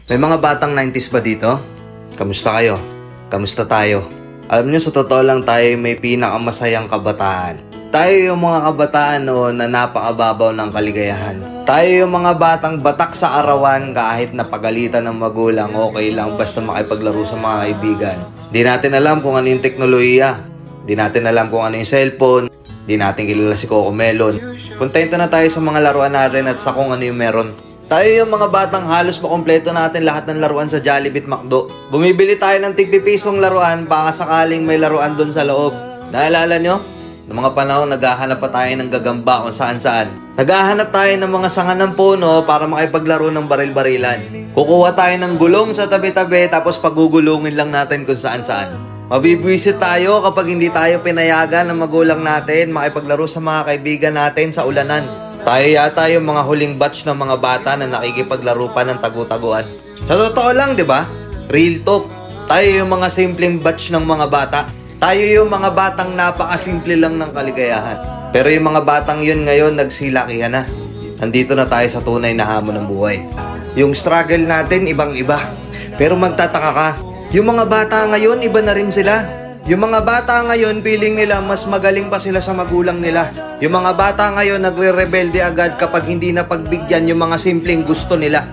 May mga batang 90s ba dito? Kamusta kayo? Kamusta tayo? Alam nyo, sa totoo lang tayo may pinakamasayang kabataan. Tayo yung mga kabataan noon na napakababaw ng kaligayahan. Tayo yung mga batang batak sa arawan kahit napagalitan ng magulang, okay lang basta makipaglaro sa mga kaibigan. Di natin alam kung ano yung teknolohiya. Di natin alam kung ano yung cellphone. Di natin kilala si Coco Melon. Kontento na tayo sa mga laruan natin at sa kung ano yung meron. Tayo yung mga batang halos makompleto natin lahat ng laruan sa Jollibee at McDo. Bumibili tayo ng tig-pipisong laruan baka sakaling may laruan doon sa loob. Naalala nyo? Noong mga panahon, naghahanap pa tayo ng gagamba kung saan-saan. Naghahanap tayo ng mga sanga ng puno para makipaglaro ng baril-barilan. Kukuha tayo ng gulong sa tabi-tabi tapos pagugulungin lang natin kung saan-saan. Mabibwisit tayo kapag hindi tayo pinayagan ng magulang natin makipaglaro sa mga kaibigan natin sa ulanan. Tayo yata yung mga huling batch ng mga bata na nakikipaglaro pa ng tagu-taguan. Sa totoo lang, di ba? Real talk. Tayo yung mga simpleng batch ng mga bata. Tayo yung mga batang napakasimple lang ng kaligayahan. Pero yung mga batang yun ngayon, nagsilakihan na. Nandito na tayo sa tunay na hamon ng buhay. Yung struggle natin, ibang-iba. Pero magtataka ka, yung mga bata ngayon, iba na rin sila. Yung mga bata ngayon, feeling nila mas magaling pa sila sa magulang nila. Yung mga bata ngayon, nagre-rebelde agad kapag hindi na pagbigyan yung mga simpleng gusto nila.